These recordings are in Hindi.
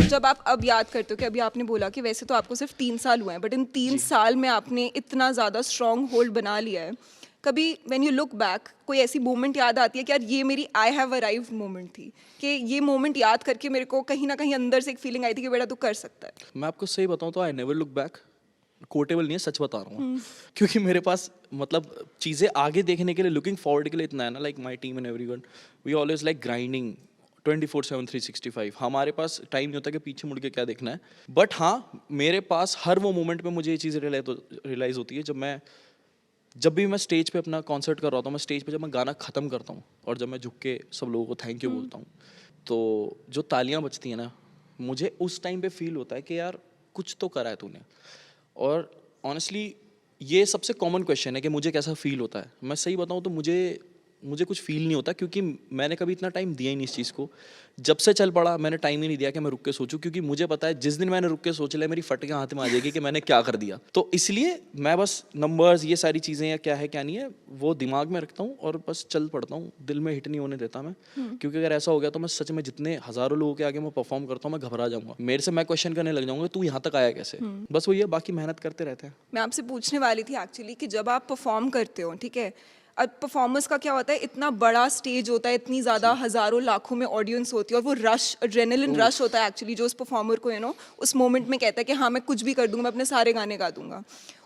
जब आप अब याद करते हो कि अभी आपने बोला कि वैसे तो आपको सिर्फ 3 साल हुए हैं, बट इन 3 साल में आपने इतना ज़्यादा स्ट्रॉन्ग होल्ड बना लिया है, कभी व्हेन यू लुक बैक कोई ऐसी मोमेंट याद आती है कि यार ये मेरी आई हैव अराइव्ड मोमेंट थी, कि ये मोमेंट याद करके मेरे को कहीं ना कहीं अंदर से एक फीलिंग आई थी कि बेटा तू कर सकता है? मैं आपको सही बताऊं तो I never look back. Quotable नहीं है, सच बता रहा हूँ। क्योंकि मेरे पास मतलब चीज़ें आगे देखने के लिए, लुकिंग फॉरवर्ड के लिए इतना है ना, like my team and everyone we always like grinding 24/7 365। हमारे पास टाइम नहीं होता कि पीछे मुड़ के क्या देखना है। बट हाँ, मेरे पास हर वो मोमेंट पे मुझे ये चीज़ रियलाइज़ होती है जब भी मैं स्टेज पे अपना कॉन्सर्ट कर रहा होता हूँ, मैं स्टेज पे जब मैं गाना ख़त्म करता हूँ और जब मैं झुक के सब लोगों को थैंक यू बोलता हूँ, तो जो तालियां बजती हैं ना, मुझे उस टाइम पे फील होता है कि यार कुछ तो करा है तूने। और ऑनेस्टली ये सबसे कॉमन क्वेश्चन है कि मुझे कैसा फील होता है। मैं सही बताऊँ तो मुझे कुछ फील नहीं होता, क्योंकि मैंने कभी इतना टाइम दिया ही नहीं इस चीज़ को। जब से चल पड़ा मैंने टाइम ही नहीं दिया कि मैं रुक के सोचूं, क्योंकि मुझे पता है जिस दिन मैंने रुक के सोच लिया मेरी फटके हाथ में आ जाएगी कि मैंने क्या कर दिया। तो इसलिए मैं बस नंबर्स, ये सारी चीज़ें या क्या है क्या नहीं है वो दिमाग में रखता हूँ और बस चल पड़ता हूँ। दिल में हिट नहीं होने देता मैं, क्योंकि अगर ऐसा हो गया तो मैं सच में जितने हज़ारों लोगों के आगे मैं परफॉर्म करता हूँ मैं घबरा जाऊँगा। मेरे से मैं क्वेश्चन करने लग जाऊँगा तू यहाँ तक आया कैसे। बस वही है, बाकी मेहनत करते रहते हैं। मैं आपसे पूछने वाली थी एक्चुअली कि जब आप परफॉर्म करते हो, ठीक है, अब परफॉर्मर्स का क्या होता है, इतना बड़ा स्टेज होता है, इतनी ज़्यादा हज़ारों लाखों में ऑडियंस होती है, और वो रश, एड्रेनलिन रश होता है एक्चुअली, जो उस परफॉर्मर को उस मोमेंट में कहता है कि हाँ मैं कुछ भी कर दूंगा, मैं अपने सारे गाने गा दूंगा।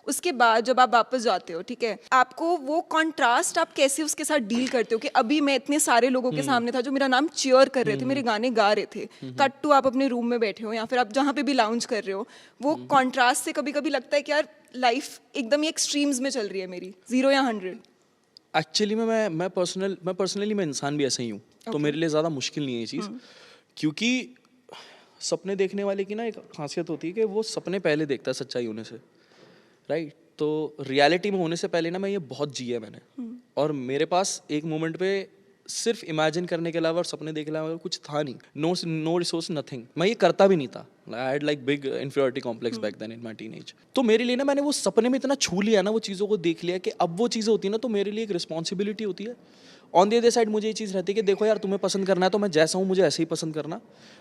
उसके बाद जब आप वापस जाते हो, ठीक है, आपको वो कॉन्ट्रास्ट आप कैसे उसके साथ डील करते हो कि अभी मैं इतने सारे लोगों के सामने था जो मेरा नाम चीयर कर रहे थे, मेरे गाने गा रहे थे, कट टू आप अपने रूम में बैठे हो या फिर आप जहाँ पे भी लाउंज कर रहे हो, वो कॉन्ट्रास्ट से कभी कभी लगता है कि यार लाइफ एकदम ही एक्सट्रीम्स में चल रही है मेरी, 0 या 100? एक्चुअली में मैं पर्सनली मैं इंसान भी ऐसा ही हूँ, तो मेरे लिए ज़्यादा मुश्किल नहीं है ये चीज़। क्योंकि सपने देखने वाले की ना एक खासियत होती है कि वो सपने पहले देखता है सच्चाई होने से, राइट। तो रियलिटी में होने से पहले ना मैं ये बहुत जिया मैंने, और मेरे पास एक मोमेंट पे सिर्फ इमेजिन करने के अलावा और सपने देखने के अलावा कुछ था नहीं। No resource, nothing. मैं ये करता भी नहीं था। I had like big inferiority complex back then in my teenage. तो मेरे लिए ना मैंने वो सपने में इतना छू लिया ना, वो चीज़ों को देख लिया कि अब वो चीज़ें होती है ना तो मेरे लिए एक रिस्पॉन्सिबिलिटी होती है। ऑन द अदर साइड मुझे ये चीज़ रहती है कि देखो यार, तुम्हें पसंद करना है तो मैं जैसा हूँ मुझे ऐसे ही पसंद करना,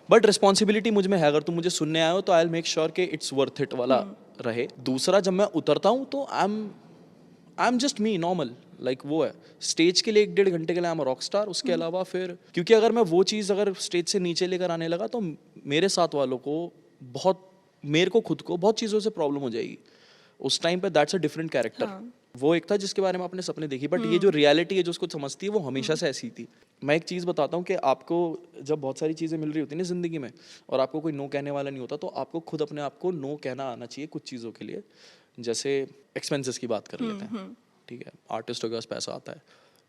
बट रिस्पॉन्सिबिलिटी मुझ में है। अगर तुम मुझे सुनने आए हो तो आई विल मेक श्योर कि इट्स वर्थ इट वाला रहे। दूसरा, जब मैं उतरता हूँ तो I am just me, normal, like वो है। स्टेज के लिए 1-1.5 घंटे के लिए आई एम रॉक स्टार। उसके अलावा फिर, क्योंकि अगर मैं वो चीज़ अगर स्टेज से नीचे लेकर आने लगा तो मेरे साथ वालों को बहुत, मेरे को खुद को बहुत चीज़ों से प्रॉब्लम हो जाएगी उस टाइम पे। That's a different character. वो एक था जिसके बारे में आपने सपने देखी, बट ये जो रियलिटी है जो उसको समझती है वो हमेशा से ऐसी थी। मैं एक चीज़ बताता हूँ कि आपको जब बहुत सारी चीज़ें मिल रही होती है ना ज़िंदगी में और आपको कोई नो कहने वाला नहीं होता, तो आपको खुद अपने आप को नो कहना आना चाहिए कुछ चीज़ों के लिए। जैसे एक्सपेंसेस की बात कर लेते हैं, ठीक है, आर्टिस्टों के पास पैसा आता है,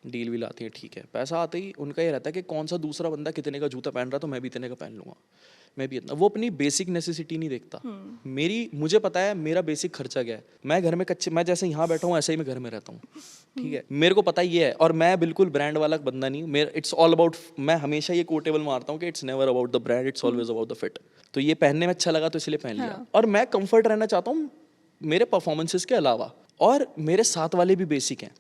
डील वील आती है, ठीक है, पैसा आते ही उनका ये रहता है कि कौन सा दूसरा बंदा कितने का जूता पहन रहा है तो मैं भी इतने का पहन लूँगा, मैं भी इतना। वो अपनी बेसिक नेसेसिटी नहीं देखता। मुझे पता है मेरा बेसिक खर्चा क्या है। मैं घर में मैं जैसे यहाँ बैठा हूँ ऐसे ही मैं घर में रहता हूँ, ठीक है, मेरे को पता ये है। और मैं बिल्कुल ब्रांड वाला बंदा नहीं, मेरा इट्स ऑल अबाउट, मैं हमेशा ये कोटेबल मारता हूँ कि it's never about the brand, it's always about the fit. तो ये पहनने में अच्छा लगा तो इसलिए पहन लिया। और मैं कंफर्ट रहना चाहता हूँ मेरे परफॉर्मेंसेस के अलावा, और मेरे साथ वाले भी बेसिक हैं।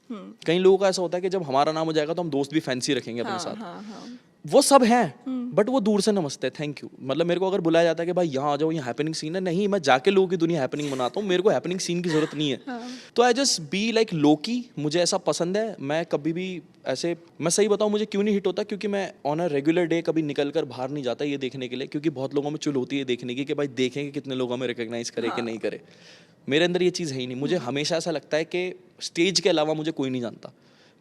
कई लोगों का ऐसा होता है कि जब हमारा नाम हो जाएगा तो हम दोस्त भी फैंसी रखेंगे अपने साथ। वो सब हैं, बट वो दूर से नमस्ते, थैंक यू। मतलब मेरे को अगर बुलाया जाता है कि भाई यहाँ आ जाओ, यहाँ हैपनिंग सीन है, नहीं, मैं जाके लोगों की दुनिया हैपनिंग बनाता हूँ, मेरे को हैपनिंग सीन की जरूरत नहीं है। तो आई जस्ट बी लाइक लोकी, मुझे ऐसा पसंद है। मैं कभी भी ऐसे, मैं सही बताऊँ मुझे क्यों नहीं हिट होता, क्योंकि मैं ऑन अ रेगुलर डे कभी निकल कर बाहर नहीं जाता ये देखने के लिए, क्योंकि बहुत लोगों में चुल होती है देखने की कि भाई देखेंगे कितने लोग हमें रिकॉग्नाइज करे कि नहीं करे। मेरे अंदर ये चीज़ है ही नहीं। मुझे हमेशा ऐसा लगता है कि स्टेज के अलावा मुझे कोई नहीं जानता।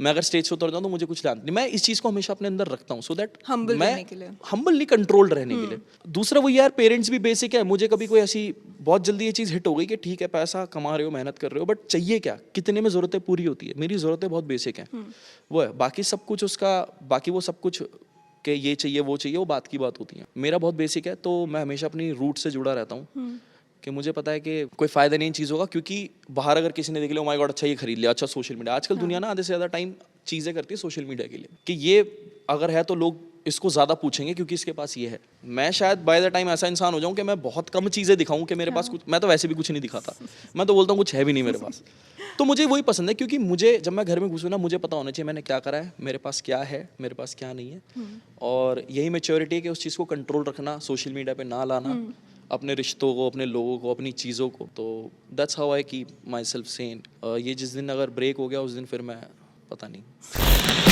मैं अगर स्टेज से उतर जाऊँ तो मुझे कुछ जानता नहीं। मैं इस चीज़ को हमेशा अपने अंदर रखता हूँ, सो दैट हम्बल मैं रहने के लिए, हम्बल नहीं, कंट्रोल्ड रहने के लिए। दूसरा वो यार, पेरेंट्स भी बेसिक है। मुझे कभी कोई ऐसी बहुत जल्दी ये चीज़ हिट हो गई कि ठीक है पैसा कमा रहे हो, मेहनत कर रहे हो, बट चाहिए क्या, कितने में ज़रूरतें पूरी होती है। मेरी ज़रूरतें बहुत बेसिक हैं, वो है। बाकी सब कुछ उसका, बाकी वो सब कुछ कि ये चाहिए वो चाहिए, वो बात की बात होती है। मेरा बहुत बेसिक है, तो मैं हमेशा अपनी रूट से जुड़ा रहता हूँ कि मुझे पता है कि कोई फायदा नहीं इन चीज़ों का। क्योंकि बाहर अगर किसी ने देख लिया, ओ माय गॉड अच्छा ये खरीद लिया, अच्छा सोशल मीडिया, आजकल दुनिया ना आधे से ज़्यादा टाइम चीज़ें करती है सोशल मीडिया के लिए, कि ये अगर है तो लोग इसको ज़्यादा पूछेंगे क्योंकि इसके पास ये है। मैं शायद बाय द टाइम ऐसा इंसान हो जाऊं कि मैं बहुत कम चीज़ें दिखाऊं कि मेरे पास कुछ, मैं तो वैसे भी कुछ नहीं दिखाता, मैं तो बोलता हूँ कुछ है भी नहीं मेरे पास। तो मुझे वही पसंद है क्योंकि मुझे जब मैं घर में घुसूँ ना, मुझे पता होना चाहिए मैंने क्या करा है, मेरे पास क्या है, मेरे पास क्या नहीं है। और यही मैच्योरिटी है कि उस चीज़ को कंट्रोल रखना, सोशल मीडिया पे ना लाना, अपने रिश्तों को, अपने लोगों को, अपनी चीज़ों को। तो that's how I keep my self Sen. ये जिस दिन अगर ब्रेक हो गया उस दिन फिर मैं पता नहीं।